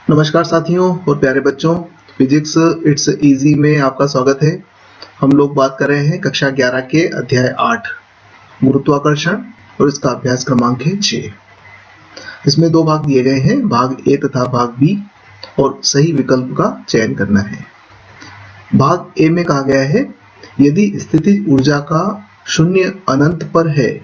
नमस्कार साथियों और प्यारे बच्चों, फिजिक्स इट्स इजी में आपका स्वागत है। हम लोग बात कर रहे हैं कक्षा 11 के अध्याय 8 गुरुत्वाकर्षण और इसका अभ्यास क्रमांक है 6। इसमें दो भाग दिए गए हैं, भाग ए तथा भाग बी, और सही विकल्प का चयन करना है। भाग ए में कहा गया है, यदि स्थितिज ऊर्जा का शून्य अनंत पर है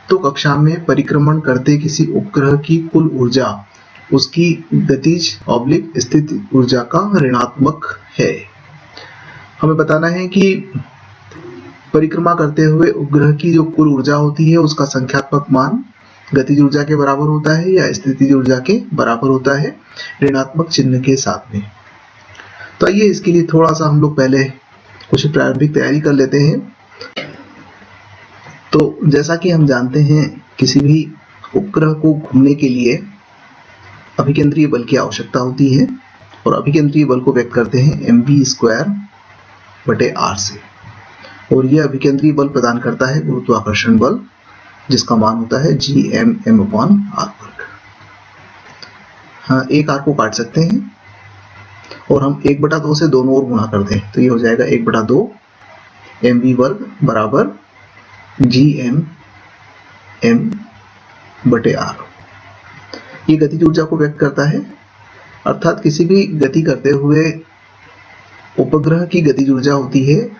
तो कक्षा में परिक्रमण करते किसी उपग्रह की कुल ऊर्जा उसकी गतिज ऑब्लिक स्थिति ऊर्जा का ऋणात्मक है। हमें बताना है कि परिक्रमा करते हुए उपग्रह की जो कुल ऊर्जा होती है उसका संख्यात्मक मान गतिज ऊर्जा के बराबर होता है या स्थितिज ऊर्जा के बराबर होता है, ऋणात्मक चिन्ह के साथ में। तो आइए इसके लिए थोड़ा सा हम लोग पहले कुछ प्रारंभिक तैयारी कर लेते हैं। तो जैसा कि हम जानते हैं, किसी भी उपग्रह को घूमने के लिए अभिकेंद्रीय बल की आवश्यकता होती है और अभिकेंद्रीय बल को व्यक्त करते हैं mv²/r से, और यह अभिकेंद्रीय बल प्रदान करता है गुरुत्वाकर्षण बल, जिसका मान होता है gmm/r²। हाँ, एक r को काट सकते हैं और हम 1/2 से दोनों ओर गुणा कर दें तो ये हो जाएगा 1/2 mv² बराबर gmm/r। ये गतिज ऊर्जा को व्यक्त करता है, अर्थात किसी भी गति करते हुए उपग्रह की गतिज ऊर्जा होती है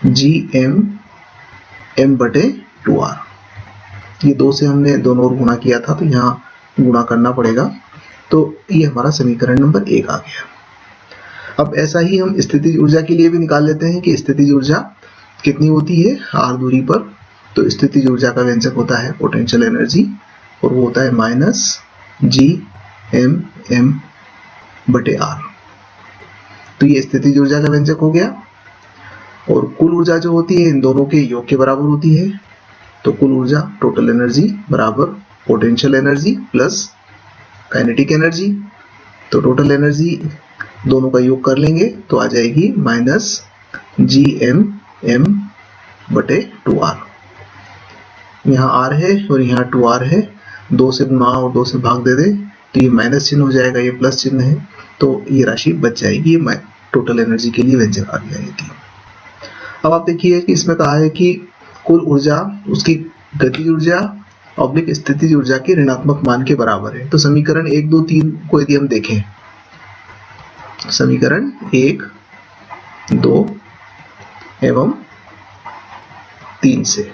gmm/2r। ये 2 से हमने दोनों ओर गुणा किया था तो यहाँ गुणा करना पड़ेगा, तो ये हमारा समीकरण नंबर 1 आ गया। अब ऐसा ही हम स्थितिज ऊर्जा के लिए भी निकाल लेते हैं कि स्थितिज ऊर्जा कितनी होती है r दूरी पर। तो स्थितिज ऊर्जा का व्यंजक होता है पोटेंशियल एनर्जी, और वो होता है -gmm/r। तो ये स्थितिज ऊर्जा का व्यंजक हो गया। और कुल ऊर्जा जो होती है इन दोनों के योग के बराबर होती है। तो कुल ऊर्जा टोटल एनर्जी बराबर potential energy plus kinetic energy. तो टोटल एनर्जी दोनों का योग कर लेंगे तो आ जाएगी -gmm/2r। यहाँ r है और यहाँ 2r है, 2 से गुणा और 2 से भाग दे दे तो ये माइनस चिन्ह हो जाएगा, ये प्लस चिन्ह है, तो ये राशि बच जाएगी। ये टोटल एनर्जी के लिए व्यंजक आ गया ये। अब आप देखिए कि इसमें कहा है कि कुल ऊर्जा उसकी गतिज ऊर्जा ऑब्लिक स्थितिज ऊर्जा के ऋणात्मक मान के बराबर है। तो समीकरण 1, 2, 3 को यदि हम देखें, समीकरण 1, 2 एवं 3 से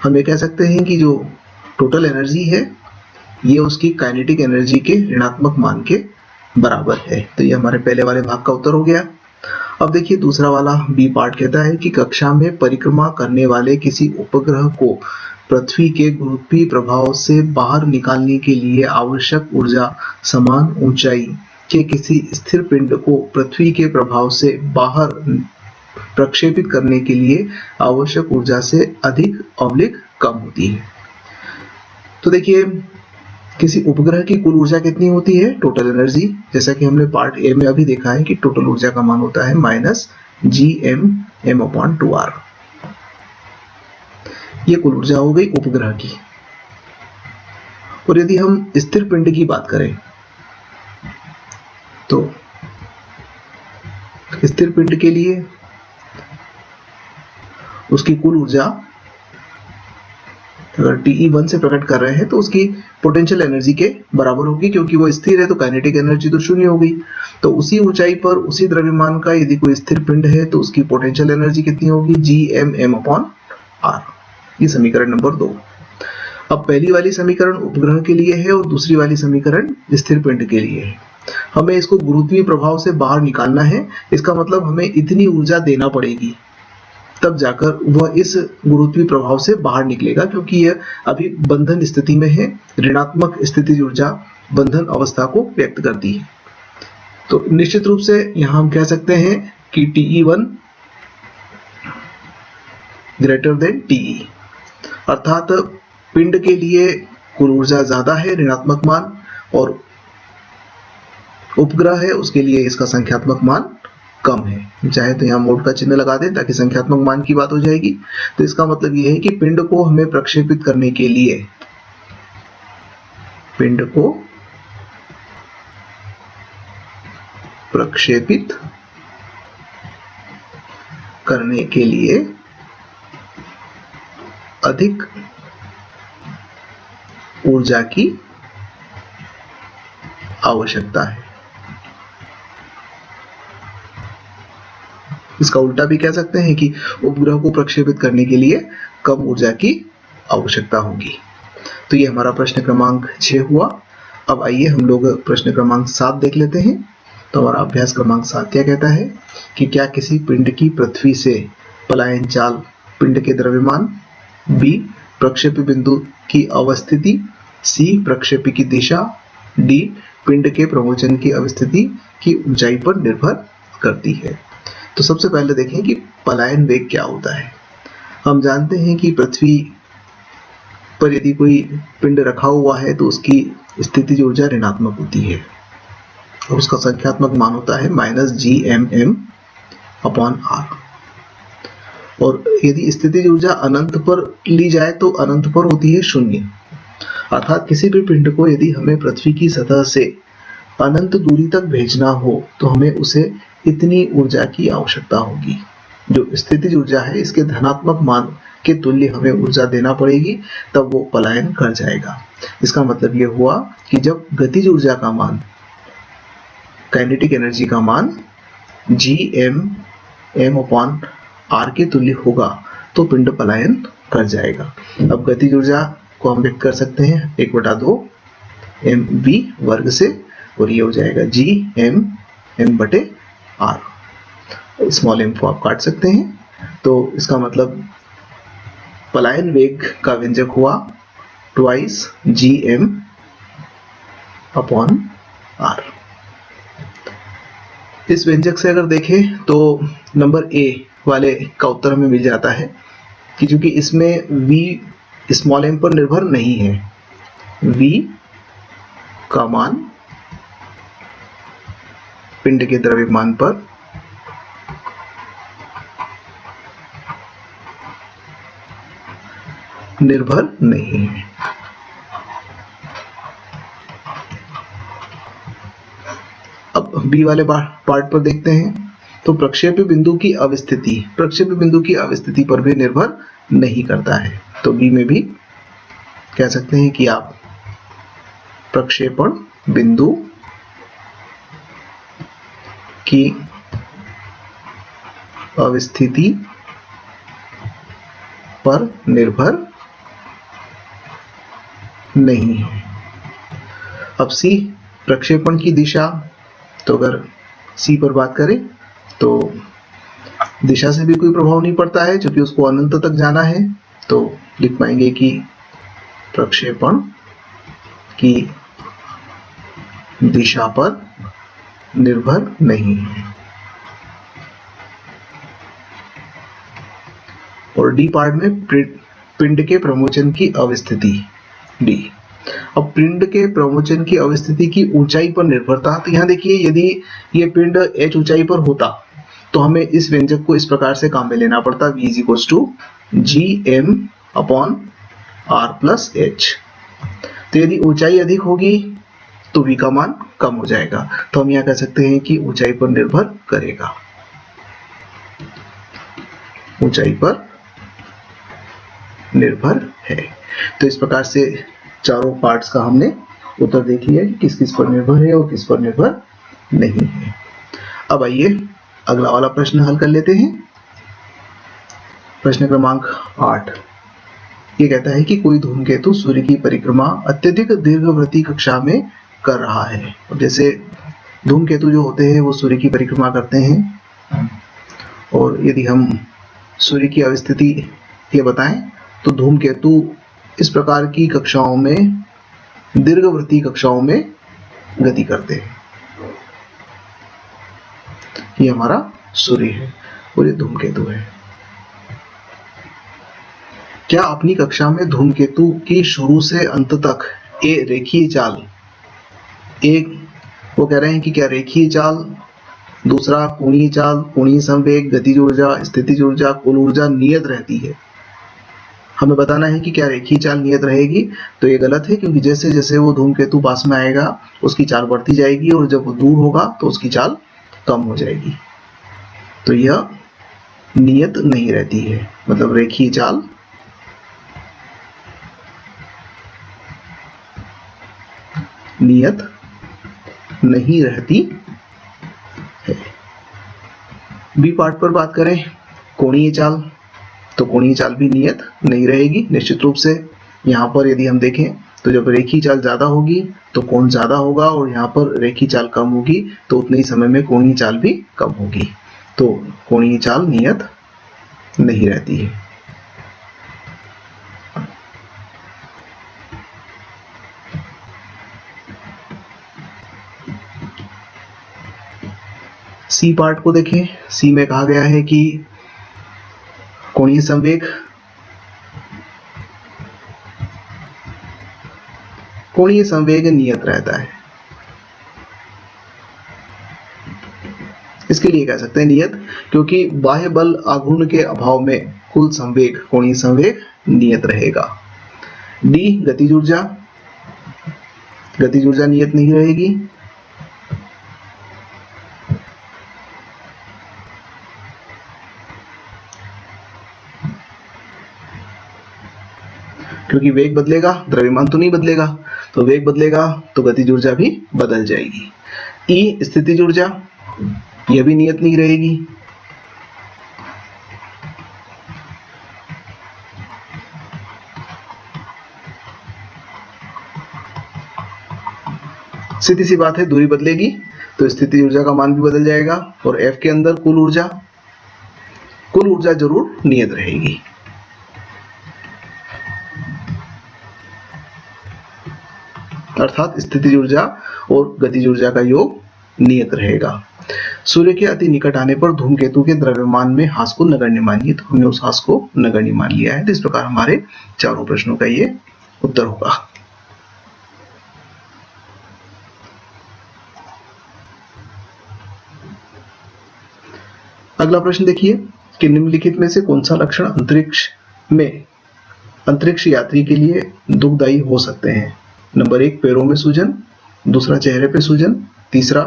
हम ये कह सकते हैं कि जो टोटल एनर्जी है ये उसकी काइनेटिक एनर्जी के ऋणात्मक मान के बराबर है। तो ये हमारे पहले वाले भाग का उत्तर हो गया। अब देखिए दूसरा वाला बी पार्ट कहता है कि कक्षा में परिक्रमा करने वाले किसी उपग्रह को पृथ्वी के गुरुत्वीय प्रभाव से बाहर निकालने के लिए आवश्यक ऊर्जा समान ऊंचाई के किसी स्थिर पिंड को पृथ्वी के प्रभाव से बाहर प्रक्षेपित करने के लिए आवश्यक ऊर्जा से अधिक ऑब्लिक कम होती है। तो देखिए किसी उपग्रह की कुल ऊर्जा कितनी होती है, टोटल एनर्जी, जैसा कि हमने पार्ट ए में अभी देखा है कि टोटल ऊर्जा का मान होता है -gmm/2r। ये कुल ऊर्जा हो गई उपग्रह की। और यदि हम स्थिर पिंड की बात करें तो स्थिर पिंड के लिए उसकी कुल ऊर्जा अगर TE1 से प्रकट कर रहे हैं तो उसकी पोटेंशियल एनर्जी के बराबर होगी, क्योंकि वो स्थिर है तो काइनेटिक एनर्जी तो 0 होगी। तो उसी ऊंचाई पर उसी द्रव्यमान का यदि कोई स्थिर पिंड है तो उसकी पोटेंशियल एनर्जी कितनी होगी, gmm/r। ये समीकरण नंबर 2। अब पहली वाली समीकरण उपग्रह के लिए है और दूसरी वाली समीकरण स्थिर पिंड के लिए है। हमें इसको गुरुत्वीय प्रभाव से बाहर निकालना है, इसका मतलब हमें इतनी ऊर्जा देना पड़ेगी, तब जाकर वह इस गुरुत्वीय प्रभाव से बाहर निकलेगा, क्योंकि यह अभी बंधन स्थिति में है। ऋणात्मक स्थितिज ऊर्जा बंधन अवस्था को व्यक्त करती है। तो निश्चित रूप से यहां हम कह सकते हैं कि TE1 ग्रेटर देन TE, अर्थात पिंड के लिए कुल ऊर्जा ज्यादा है ऋणात्मक मान, और उपग्रह है उसके लिए इसका संख्यात्मक मान कम है। चाहे तो यहाँ मोड का चिन्ह लगा दें ताकि संख्यात्मक मान की बात हो जाएगी। तो इसका मतलब यह है कि पिंड को हमें प्रक्षेपित करने के लिए पिंड को प्रक्षेपित करने के लिए अधिक ऊर्जा की आवश्यकता है। इसका उल्टा भी कह सकते हैं कि उपग्रह को प्रक्षेपित करने के लिए कम ऊर्जा की आवश्यकता होगी। तो ये हमारा प्रश्न क्रमांक 6 हुआ। अब आइए हम लोग प्रश्न क्रमांक 7 देख लेते हैं। तो हमारा अभ्यास क्रमांक 7 क्या कहता है कि क्या किसी पिंड की पृथ्वी से पलायन चाल पिंड के द्रव्यमान, बी प्रक्षेप्य बिंदु की अवस्थिति, सी प्रक्षेपी की दिशा, डी पिंड के प्रमोचन की अवस्थिति की ऊंचाई पर निर्भर करती है। तो सबसे पहले देखें कि पलायन वेग क्या होता है। हम जानते हैं कि पृथ्वी पर यदि कोई पिंड रखा हुआ है तो उसकी स्थितिज ऊर्जा ऋणात्मक होती है और उसका संख्यात्मक मान होता है -gmm/r। और यदि स्थितिज ऊर्जा अनंत पर ली जाए तो अनंत पर होती है 0। अर्थात किसी भी पिंड को यदि हमें पृथ्वी की सतह से अनंत दूरी तक भेजना हो तो हमें उसे इतनी ऊर्जा की आवश्यकता होगी। जो स्थितिज ऊर्जा है इसके धनात्मक मान के तुल्य हमें ऊर्जा देना पड़ेगी, तब वो पलायन कर जाएगा। इसका मतलब ये हुआ कि जब गतिज ऊर्जा का मान, काइनेटिक एनर्जी का मान gmm/r के तुल्य होगा तो पिंड पलायन कर जाएगा। अब गतिज ऊर्जा को हम व्यक्त कर सकते हैं 1/2 mv वर्ग से, और ये हो जाएगा gmm/r। स्मॉल m को आप काट सकते हैं। तो इसका मतलब पलायन वेग का व्यंजक हुआ 2 gm/r। इस व्यंजक से अगर देखें तो नंबर ए वाले का उत्तर हमें मिल जाता है कि चूंकि इसमें v स्मॉल m पर निर्भर नहीं है, v का मान पिंड के द्रव्यमान पर निर्भर नहीं है। अब बी वाले पार्ट पर देखते हैं। तो प्रक्षेप्य बिंदु की अवस्थिति पर भी निर्भर नहीं करता है। तो बी में भी कह सकते हैं कि आप प्रक्षेपण बिंदु की अवस्थिति पर निर्भर नहीं है। अब सी प्रक्षेपण की दिशा, तो अगर सी पर बात करें तो दिशा से भी कोई प्रभाव नहीं पड़ता है क्योंकि उसको अनंत तक जाना है। तो लिख पाएंगे कि प्रक्षेपण की दिशा पर निर्भर नहीं है। और डी पार्ट में पिंड के प्रमोचन की अवस्थिति, डी। अब पिंड के प्रमोचन की अवस्थिति की ऊंचाई पर निर्भरता, तो यहाँ देखिए यदि ये पिंड h ऊंचाई पर होता तो हमें इस व्यंजक को इस प्रकार से काम में लेना पड़ता, v = gm/r+h। तो यदि ऊंचाई अधिक होगी तो v का मान कम हो जाएगा। तो हम यहाँ कह सकते हैं कि ऊंचाई पर निर्भर करेगा, ऊंचाई पर निर्भर है। तो इस प्रकार से चारों पार्ट्स का हमने उत्तर देख लिया कि किस किस पर निर्भर है और किस पर निर्भर नहीं है। अब आइए अगला वाला प्रश्न हल कर लेते हैं। प्रश्न क्रमांक 8 ये कहता है कि कोई धूमकेतु सूर्य की परिक्रमा अत्यधिक दीर्घवृत्तीय कक्षा में कर रहा है। अब जैसे धूमकेतु जो होते हैं वो सूर्य की परिक्रमा करते हैं, और यदि हम सूर्य की अवस्थिति ये बताएं तो धूमकेतु इस प्रकार की कक्षाओं में, दीर्घवृत्तीय कक्षाओं में गति करते हैं। ये हमारा सूर्य है और ये धूमकेतु है। क्या अपनी कक्षा में धूमकेतु की शुरू से अंत तक रेखीय चाल, एक वो कह रहे हैं कि क्या रेखीय चाल, दूसरा कोणीय चाल, कोणीय संवेग, गतिज ऊर्जा, स्थितिज ऊर्जा, कुल ऊर्जा नियत रहती है। हमें बताना है कि क्या रेखीय चाल नियत रहेगी। तो ये गलत है, क्योंकि जैसे जैसे वो धूमकेतु पास में आएगा उसकी चाल बढ़ती जाएगी और जब वो दूर होगा तो उसकी चाल कम हो जाएगी। तो यह नियत नहीं रहती है, मतलब रेखीय चाल नियत नहीं रहती है। बी पार्ट पर बात करें कोणीय चाल, तो कोणीय चाल भी नियत नहीं रहेगी निश्चित रूप से। यहाँ पर यदि हम देखें तो जब रेखीय चाल ज्यादा होगी तो कोण ज्यादा होगा, और यहाँ पर रेखीय चाल कम होगी तो उतने ही समय में कोणीय चाल भी कम होगी। तो कोणीय चाल नियत नहीं रहती है। सी पार्ट को देखें। सी में कहा गया है कि कोणीय संवेग नियत रहता है। इसके लिए कह सकते हैं नियत, क्योंकि बाह्य बल आघूर्ण के अभाव में कुल संवेग कोणीय संवेग नियत रहेगा। डी गतिज ऊर्जा नियत नहीं रहेगी। क्योंकि वेग बदलेगा, द्रव्यमान तो नहीं बदलेगा, तो वेग बदलेगा तो गतिज ऊर्जा भी बदल जाएगी। ई स्थितिज ऊर्जा, यह भी नियत नहीं रहेगी। सीधी सी बात है, दूरी बदलेगी तो स्थितिज ऊर्जा का मान भी बदल जाएगा, और एफ के अंदर कुल ऊर्जा जरूर नियत रहेगी। अर्थात स्थितिज ऊर्जा और गतिज ऊर्जा का योग नियत रहेगा। सूर्य के अति निकट आने पर धूमकेतु के द्रव्यमान में ह्रास को नगण्य मानिए, तो हमने उस ह्रास को नगण्य मान लिया है। तो इस प्रकार हमारे चारों प्रश्नों का ये उत्तर होगा। अगला प्रश्न देखिए कि निम्नलिखित में से कौन सा लक्षण अंतरिक्ष यात्री के लिए दुखदायी हो सकते हैं। नंबर 1 पैरों में सूजन, दूसरा चेहरे पे सूजन, तीसरा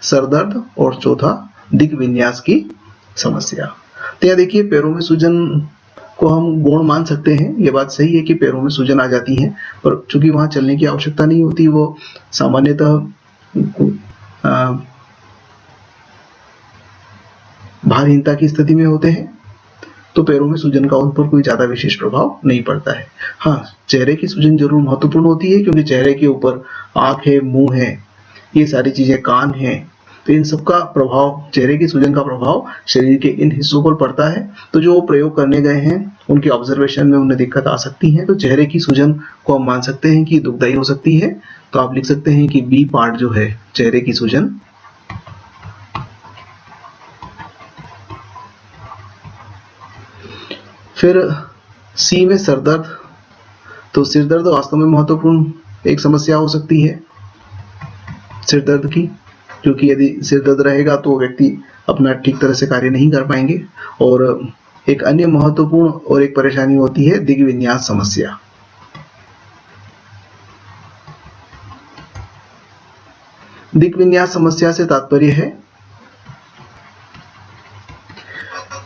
सरदर्द, और चौथा दिक् विन्यास की समस्या। तो यहाँ देखिए पैरों में सूजन को हम गौण मान सकते हैं। ये बात सही है कि पैरों में सूजन आ जाती है, पर चूंकि वहां चलने की आवश्यकता नहीं होती, वो सामान्यतः भारहीनता की स्थिति में होते हैं, तो पैरों में सूजन का उन पर कोई ज्यादा विशेष प्रभाव नहीं पड़ता है। हाँ, चेहरे की सूजन जरूर महत्वपूर्ण होती है, क्योंकि चेहरे के ऊपर आंख है, मुंह है, ये सारी चीजें, कान है, तो इन सब का प्रभाव, चेहरे की सूजन का प्रभाव शरीर के इन हिस्सों पर पड़ता है। तो जो प्रयोग करने गए हैं उनके ऑब्जर्वेशन में उन्हें दिक्कत आ सकती है। तो चेहरे की सूजन को हम मान सकते हैं कि दुखदायी हो सकती है। तो आप लिख सकते हैं कि बी पार्ट जो है चेहरे की सूजन, फिर सी में सरदर्द, तो सिरदर्द वास्तव में महत्वपूर्ण एक समस्या हो सकती है सिरदर्द की, क्योंकि यदि सिरदर्द रहेगा तो व्यक्ति अपना ठीक तरह से कार्य नहीं कर पाएंगे। और एक अन्य महत्वपूर्ण और एक परेशानी होती है दिक् विन्यास समस्या। दिक् विन्यास समस्या से तात्पर्य है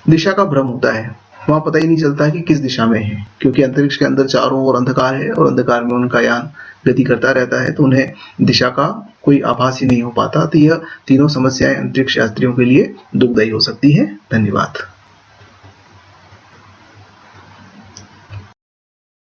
दिशा का भ्रम होता है, वहां पता ही नहीं चलता है कि किस दिशा में है, क्योंकि अंतरिक्ष के अंदर चारों ओर अंधकार है और अंधकार में उनका यान गति करता रहता है, तो उन्हें दिशा का कोई आभास ही नहीं हो पाता। तो यह तीनों समस्याएं अंतरिक्ष यात्रियों के लिए दुखदायी हो सकती है। धन्यवाद।